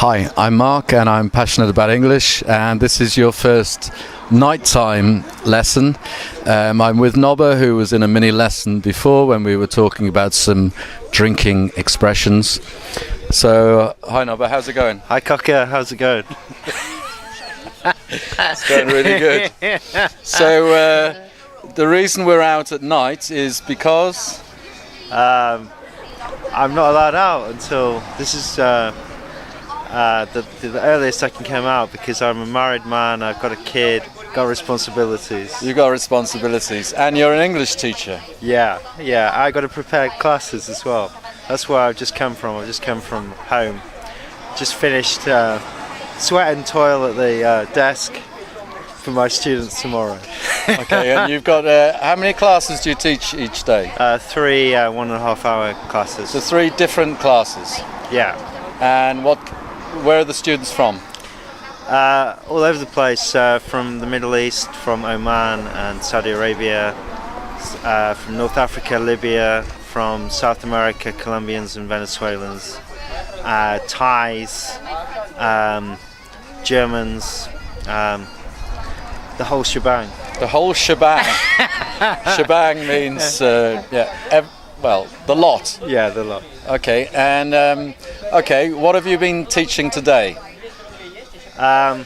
Hi, I'm Mark and I'm passionate about English, and this is your first nighttime lesson. I'm with Nobber, who was in a mini lesson before when we were talking about some drinking expressions. So, hi Nobber, how's it going? Hi Cocker, how's it going? It's going really good. So, the reason we're out at night is because... I'm not allowed out until this is the earliest I can come out, because I'm a married man, I've got a kid, got responsibilities. You've got responsibilities, and you're an English teacher. Yeah, I got to prepare classes as well. That's where I've just come from. I've just come from home. Just finished sweat and toil at the desk for my students tomorrow. Okay, and you've got, how many classes do you teach each day? 3 1.5 hour classes. So 3 different classes? Yeah. And where are the students from? All over the place, from the Middle East, from Oman and Saudi Arabia, from North Africa, Libya, from South America, Colombians and Venezuelans, Thais, Germans, the whole shebang. The whole shebang. Shebang means, the lot. Yeah, the lot. Okay, and okay, what have you been teaching today? I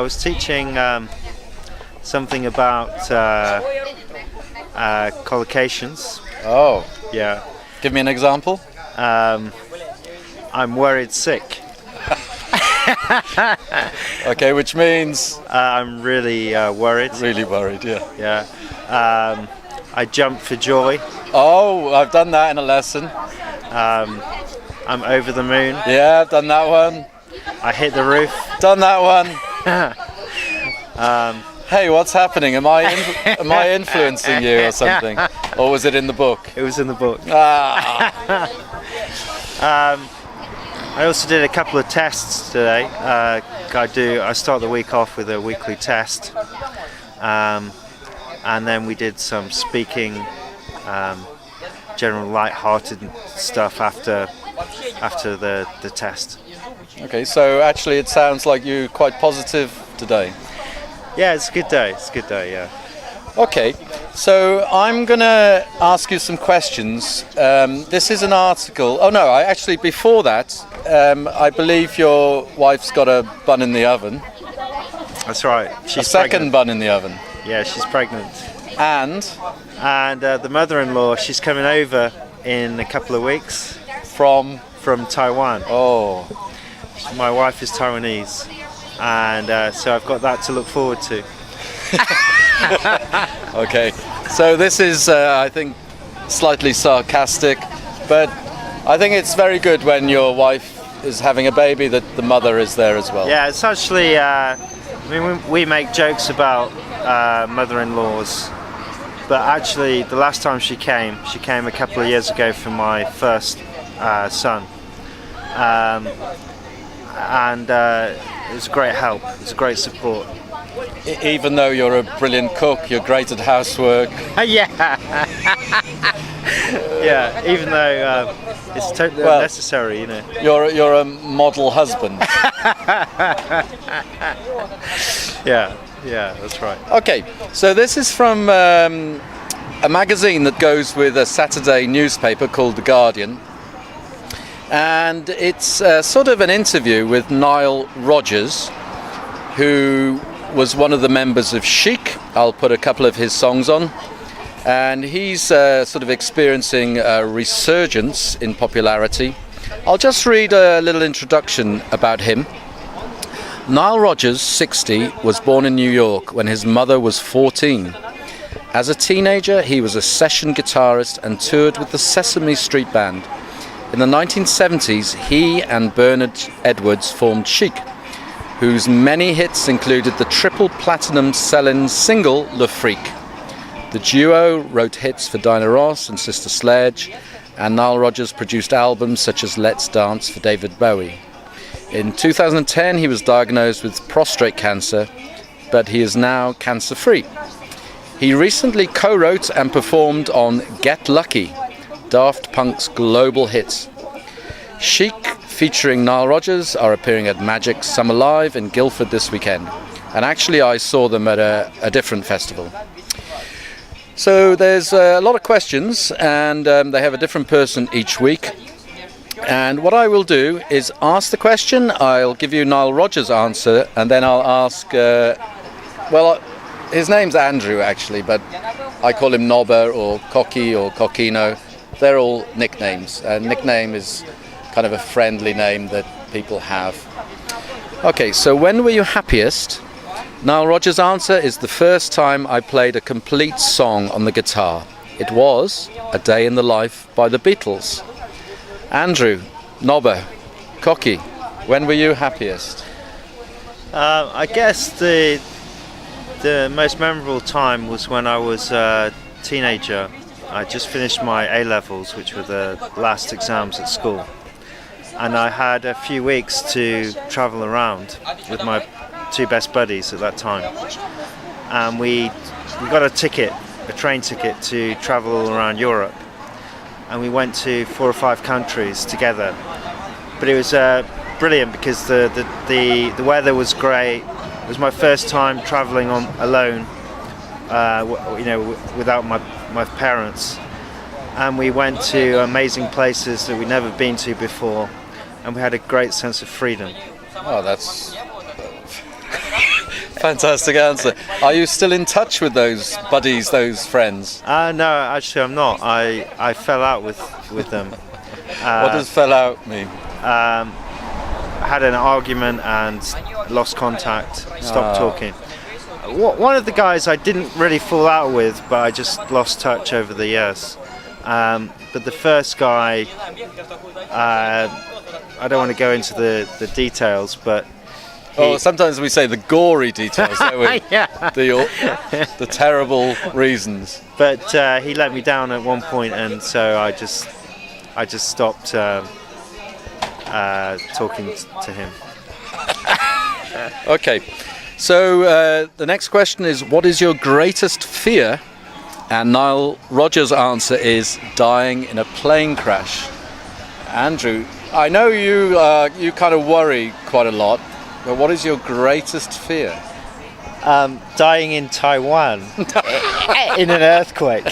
was teaching something about collocations. Oh, yeah. Give me an example. I'm worried sick. Okay, which means I'm really worried. really worried. Yeah. Yeah. I jump for joy. Oh, I've done that in a lesson. I'm over the moon. Yeah, I've done that one. I hit the roof. Done that one. Hey, what's happening? Am I influencing you or something? Or was it in the book? It was in the book. Ah. I also did a couple of tests today. I start the week off with a weekly test, and then we did some speaking, general light-hearted stuff after the test. Okay, so actually it sounds like you're quite positive today. Yeah, it's a good day. It's a good day. Yeah. Okay, so I'm going to ask you some questions. This is an article. Oh no, before that, I believe your wife's got a bun in the oven. That's right. She's a second pregnant. bun in the oven. Yeah, she's pregnant. And the mother-in-law, she's coming over in a couple of weeks from Taiwan. Oh. My wife is Taiwanese, and so I've got that to look forward to. Okay, so this is, I think, slightly sarcastic, but I think it's very good when your wife is having a baby that the mother is there as well. Yeah, it's actually, we make jokes about mother-in-laws, but actually the last time she came a couple of years ago for my first son. And it was a great help, it was a great support. Even though you're a brilliant cook, you're great at housework. Yeah. Yeah, even though it's totally unnecessary, you know. You're a model husband. Yeah, that's right. Okay, so this is from a magazine that goes with a Saturday newspaper called The Guardian. And it's sort of an interview with Nile Rodgers, who was one of the members of Chic. I'll put a couple of his songs on. And he's sort of experiencing a resurgence in popularity. I'll just read a little introduction about him. Nile Rodgers, 60, was born in New York when his mother was 14. As a teenager, he was a session guitarist and toured with the Sesame Street Band. In the 1970s, he and Bernard Edwards formed Chic, whose many hits included the triple platinum selling single Le Freak. The duo wrote hits for Diana Ross and Sister Sledge, and Nile Rodgers produced albums such as Let's Dance for David Bowie. In 2010, he was diagnosed with prostate cancer, but he is now cancer-free. He recently co-wrote and performed on Get Lucky, Daft Punk's global hit. Chic featuring Nile Rodgers are appearing at Magic Summer Live in Guildford this weekend. And actually I saw them at a different festival. So there's a lot of questions, and they have a different person each week. And what I will do is ask the question, I'll give you Nile Rodgers' answer, and then I'll ask, his name's Andrew actually, but I call him Nobber or Cocky or Coquino. They're all nicknames. A nickname is kind of a friendly name that people have. Okay, so when were you happiest? Nile Rodgers' answer is the first time I played a complete song on the guitar. It was A Day in the Life by the Beatles. Andrew, Nobber, Cocky, when were you happiest? I guess the most memorable time was when I was a teenager. I just finished my A-levels, which were the last exams at school. And I had a few weeks to travel around with my two best buddies at that time. And we got a train ticket to travel around Europe. And we went to 4 or 5 countries together. But it was brilliant because the weather was great. It was my first time traveling alone, without my parents. And we went to amazing places that we'd never been to before. And we had a great sense of freedom. Oh, that's fantastic answer. Are you still in touch with those buddies, those friends? No, actually I'm not. I fell out with them. What does fell out mean? Had an argument and lost contact, stopped talking. One of the guys I didn't really fall out with, but I just lost touch over the years. But the first guy, I don't want to go into the details, but sometimes we say the gory details, don't we? Yeah. The terrible reasons. But he let me down at one point, and so I just stopped talking to him. Okay, so the next question is, what is your greatest fear? And Nile Rodgers' answer is dying in a plane crash. Andrew, I know you kind of worry quite a lot, but what is your greatest fear? Dying in Taiwan in an earthquake.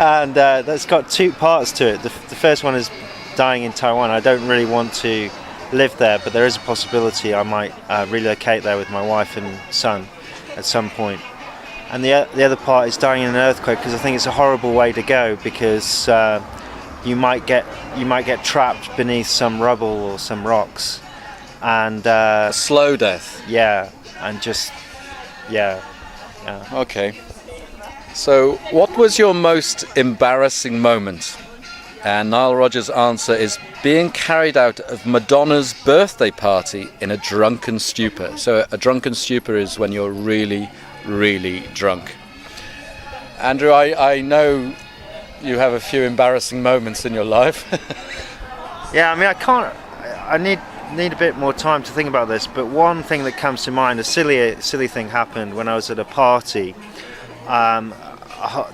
And that's got 2 parts to it. The first one is dying in Taiwan. I don't really want to live there, but there is a possibility I might relocate there with my wife and son at some point. And the other part is dying in an earthquake, because I think it's a horrible way to go, because you might get trapped beneath some rubble or some rocks, and a slow death. Yeah, and just yeah. Okay. So, what was your most embarrassing moment? And Nile Rodgers' answer is being carried out of Madonna's birthday party in a drunken stupor. So, a drunken stupor is when you're really, really drunk. Andrew, I know you have a few embarrassing moments in your life. Yeah, I mean, I need a bit more time to think about this, but one thing that comes to mind, a silly thing happened when I was at a party.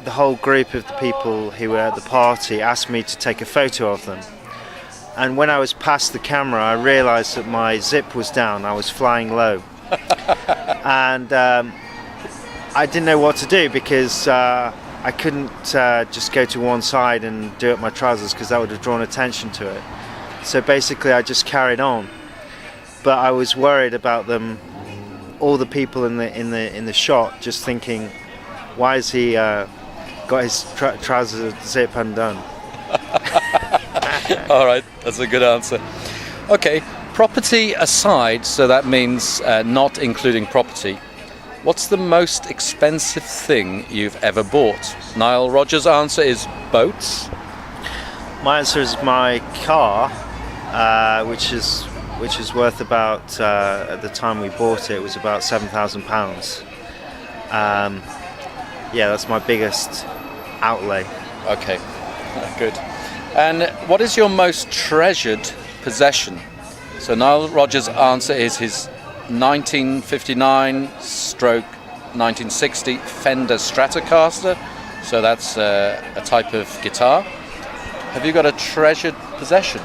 The whole group of the people who were at the party asked me to take a photo of them. And when I was past the camera, I realized that my zip was down. I was flying low. And I didn't know what to do, because I couldn't just go to one side and do it my trousers, because that would have drawn attention to it. So basically I just carried on. But I was worried about them, all the people in the shot, just thinking, why has he got his trousers zip undone? All right, that's a good answer. Okay, property aside, so that means not including property, what's the most expensive thing you've ever bought? Nile Rodgers' answer is boats. My answer is my car, which is worth about, at the time we bought it, was about £7,000. Yeah, that's my biggest outlay. Okay, good. And what is your most treasured possession? So Nile Rodgers' answer is his 1959/1960 Fender Stratocaster. So that's a type of guitar. Have you got a treasured possession?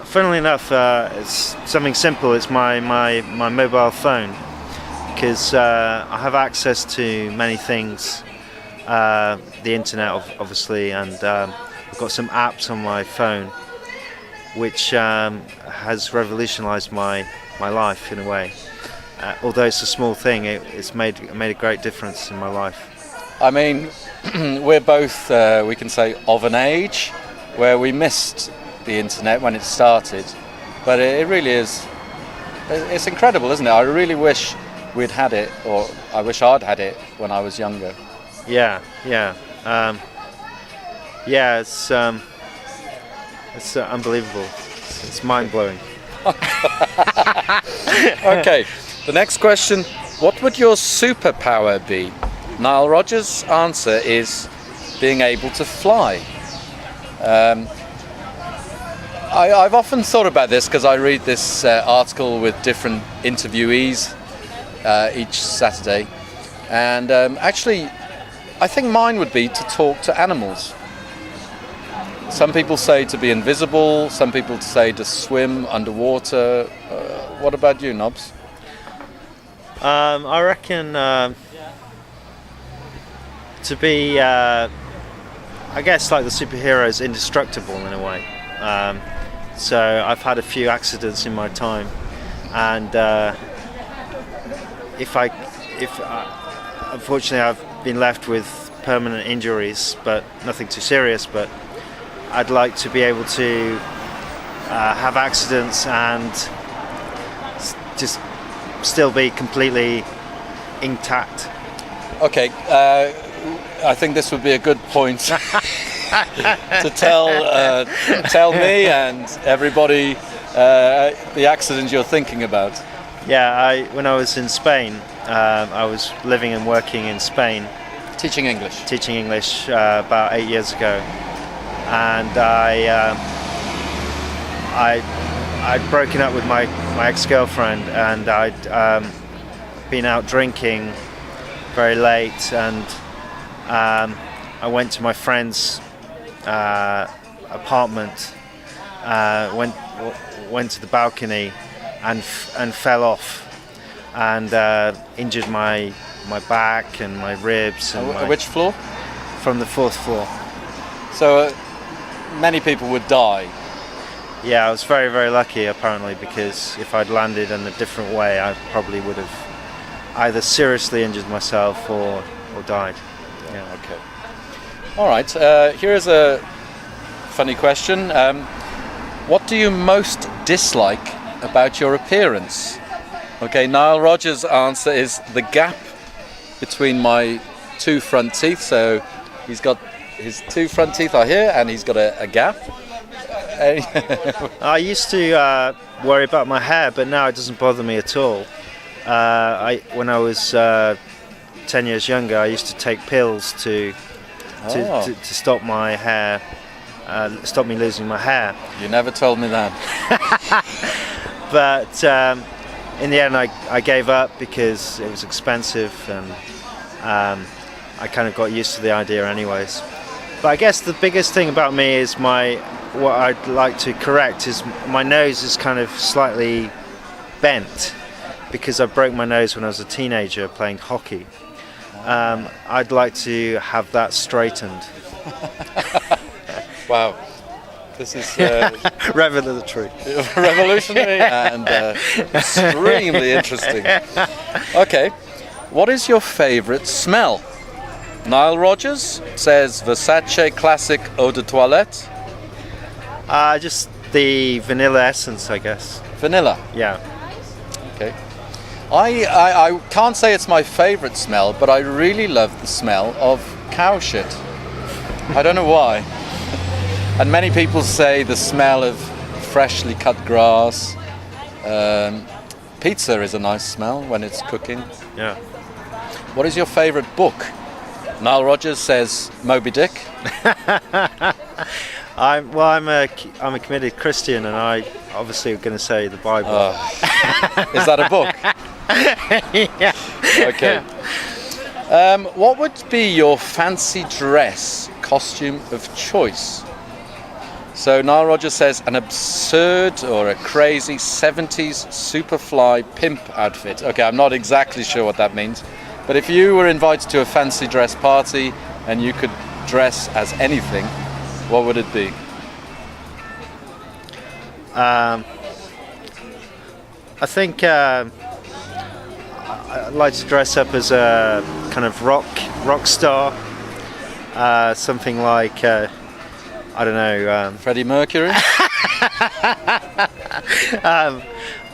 Funnily enough, it's something simple. It's my mobile phone, because I have access to many things, the internet obviously, and I've got some apps on my phone which has revolutionised my life in a way. Although it's a small thing, it's made a great difference in my life. I mean, we're both, we can say, of an age where we missed the internet when it started, but it really is, it's incredible, isn't it? I really wish we'd had it, or I wish I'd had it when I was younger. Yeah, it's unbelievable. It's mind-blowing. Okay, the next question, what would your superpower be? Nile Rodgers' answer is being able to fly. I've often thought about this because I read this article with different interviewees each Saturday, and actually I think mine would be to talk to animals. Some people say to be invisible, some people say to swim underwater. What about you, Nobs? I reckon to be, I guess, like the superheroes, indestructible in a way. So I've had a few accidents in my time, and unfortunately I've been left with permanent injuries, but nothing too serious. But I'd like to be able to have accidents and just still be completely intact. Okay, I think this would be a good point to tell me and everybody the accident you're thinking about. Yeah, when I was in Spain, I was living and working in Spain. Teaching English? Teaching English about 8 years ago. And I'd broken up with my ex-girlfriend, and I'd been out drinking very late, and I went to my friend's apartment, went to the balcony and fell off, and injured my back and my ribs. And which floor? From the 4th floor. So many people would die. Yeah, I was very, very lucky apparently, because if I'd landed in a different way, I probably would have either seriously injured myself or died. Yeah. Okay. All right. Here's a funny question. What do you most dislike about your appearance? Okay, Nile Rodgers' answer is the gap between my 2 front teeth. So he's got his 2 front teeth are here, and he's got a gap. I used to worry about my hair, but now it doesn't bother me at all. When I was 10 years younger, I used to take pills to stop my hair, stop me losing my hair. You never told me that. But in the end, I gave up because it was expensive, and I kind of got used to the idea anyways. But I guess the biggest thing about me is what I'd like to correct is my nose is kind of slightly bent, because I broke my nose when I was a teenager playing hockey. I'd like to have that straightened. Wow, this is revelatory, revolutionary, and extremely interesting. Okay, what is your favourite smell? Nile Rodgers says Versace Classic Eau de Toilette. Just the vanilla essence, I guess. Vanilla? Yeah. Okay. I can't say it's my favourite smell, but I really love the smell of cow shit. I don't know why. And many people say the smell of freshly cut grass. Pizza is a nice smell when it's cooking. Yeah. What is your favourite book? Nile Rodgers says Moby Dick. I'm a committed Christian, and I obviously am going to say the Bible. Is that a book? Yeah. Okay. What would be your fancy dress costume of choice? So Nile Rodgers says an absurd or a crazy 70s Superfly pimp outfit. Okay, I'm not exactly sure what that means, but if you were invited to a fancy dress party and you could dress as anything, what would it be? I think I'd like to dress up as a kind of rock star, something like I don't know. Freddie Mercury?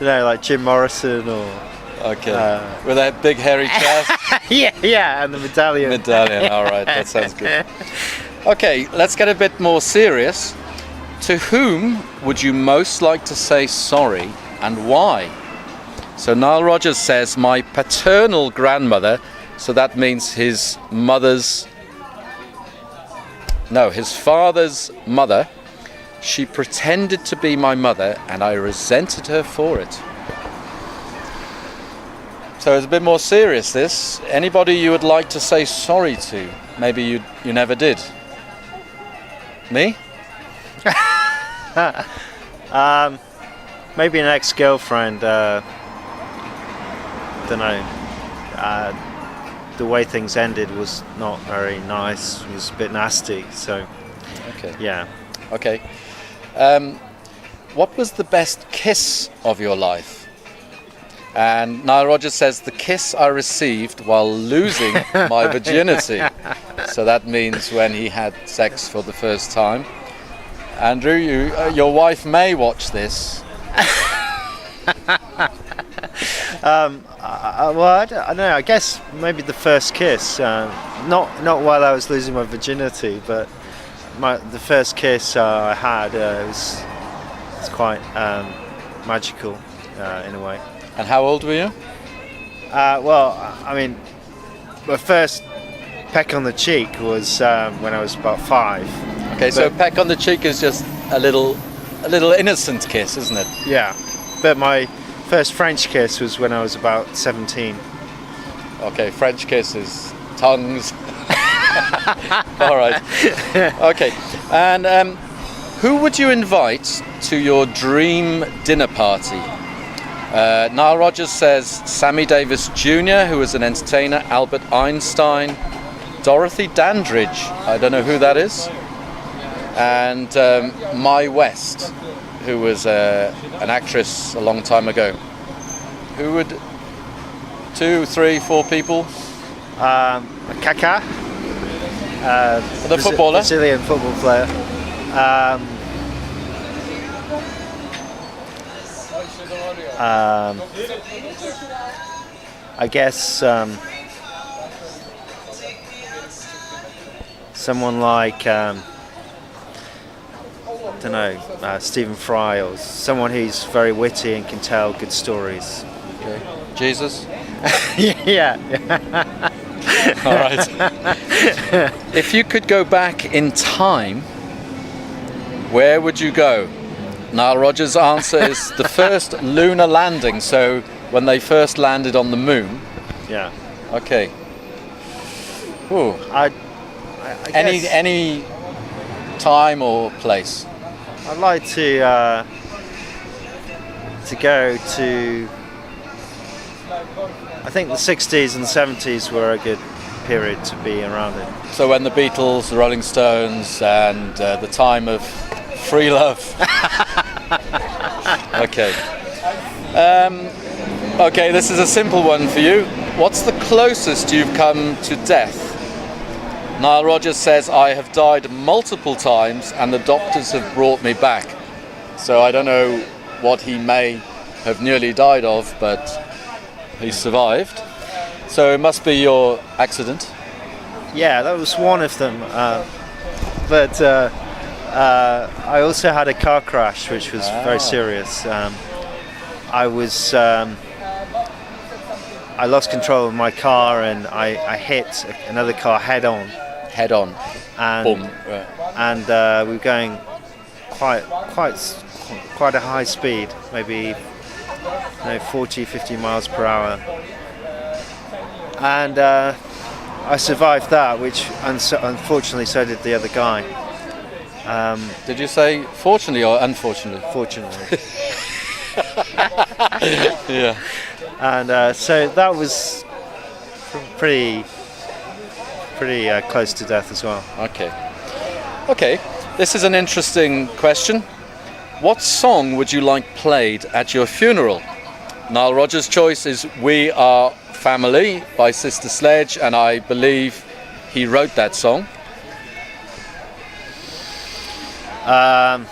Like Jim Morrison or. Okay. With that big hairy chest? yeah, and the medallion. Medallion, all right, that sounds good. Okay, let's get a bit more serious. To whom would you most like to say sorry and why? So Nile Rodgers says, my paternal grandmother, so that means his father's mother, she pretended to be my mother and I resented her for it. So it's a bit more serious, this. Anybody you would like to say sorry to? Maybe you never did. Me? Maybe an ex-girlfriend. Don't know. The way things ended was not very nice. It was a bit nasty. So, okay. Yeah. Okay. What was the best kiss of your life? And Nile Rodgers says, the kiss I received while losing my virginity. So that means when he had sex for the first time. Andrew, your wife may watch this. I don't know. I guess maybe the first kiss. Not while I was losing my virginity, but the first kiss I had was quite magical in a way. And how old were you? My first peck on the cheek was when I was about 5. Okay, so peck on the cheek is just a little innocent kiss, isn't it? Yeah, but my first French kiss was when I was about 17. Okay, French kiss is tongues. All right. Okay, and who would you invite to your dream dinner party? Nile Rodgers says Sammy Davis Jr., who was an entertainer, Albert Einstein, Dorothy Dandridge, I don't know who that is, and Mae West, who was an actress a long time ago. Who would 2, 3, 4 people? Kaká, the footballer? Brazilian football player. I guess someone like Stephen Fry, or someone who's very witty and can tell good stories. Okay. Jesus? Yeah. All right. If you could go back in time, where would you go? Nile Rodgers' answer is the first lunar landing, so when they first landed on the moon. Yeah. Okay. Ooh. I guess Any time or place? I'd like to go to. I think the 60s and 70s were a good period to be around in. So when the Beatles, the Rolling Stones, and the time of free love. Okay. Okay, this is a simple one for you. What's the closest you've come to death? Nile Rodgers says, I have died multiple times and the doctors have brought me back. So I don't know what he may have nearly died of, but he survived. So it must be your accident. Yeah, that was one of them. But I also had a car crash, which was very serious. I lost control of my car and I hit another car head on. Head on. And, boom. Right. And we were going quite a high speed, maybe 40, 50 miles per hour, and I survived that, which unfortunately so did the other guy. Did you say fortunately or unfortunately? Fortunately. Yeah. And so that was pretty close to death as well. Okay, this is an interesting question. What song would you like played at your funeral? Nile Rodgers' choice is We Are Family by Sister Sledge, and I believe he wrote that song. I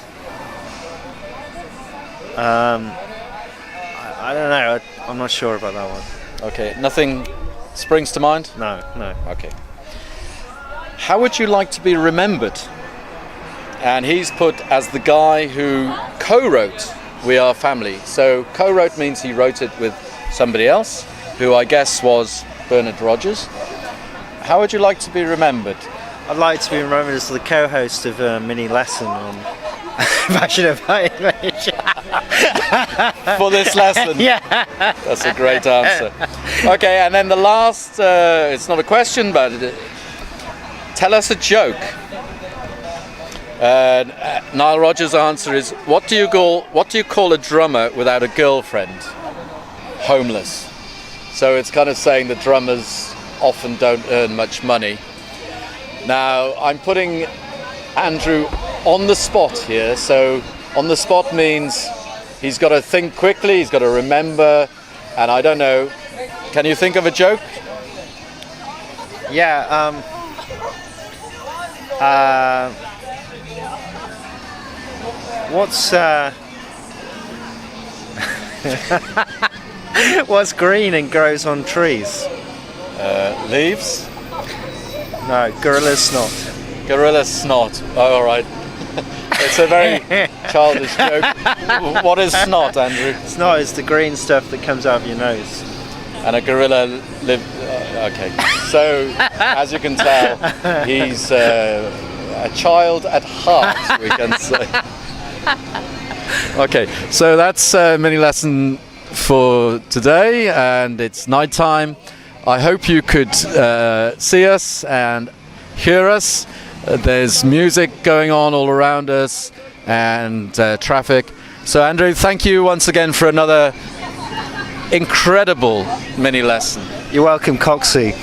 don't know. I'm not sure about that one. Okay, nothing springs to mind? No. Okay. How would you like to be remembered? And he's put as the guy who co-wrote We Are Family. So co-wrote means he wrote it with somebody else, who I guess was Bernard Rodgers. How would you like to be remembered? I'd like to be remembered as the co-host of a mini lesson on fashion of image. For this lesson? Yeah. That's a great answer. Okay, and then the last, it's not a question, but tell us a joke. Nile Rodgers' answer is, what do you call a drummer without a girlfriend? Homeless. So it's kind of saying that drummers often don't earn much money. Now, I'm putting Andrew on the spot here. So on the spot means he's got to think quickly, he's got to remember, and I don't know. Can you think of a joke? Yeah. What's green and grows on trees? Leaves? No, gorilla snot. Gorilla snot. Oh, all right. It's a very childish joke. What is snot, Andrew? Snot is the green stuff that comes out of your nose. And a gorilla okay. So, as you can tell, he's a child at heart, we can say. Okay, so that's a mini lesson for today, and it's night time. I hope you could see us and hear us. There's music going on all around us and traffic. So Andrew, thank you once again for another incredible mini lesson. You're welcome, Coxie.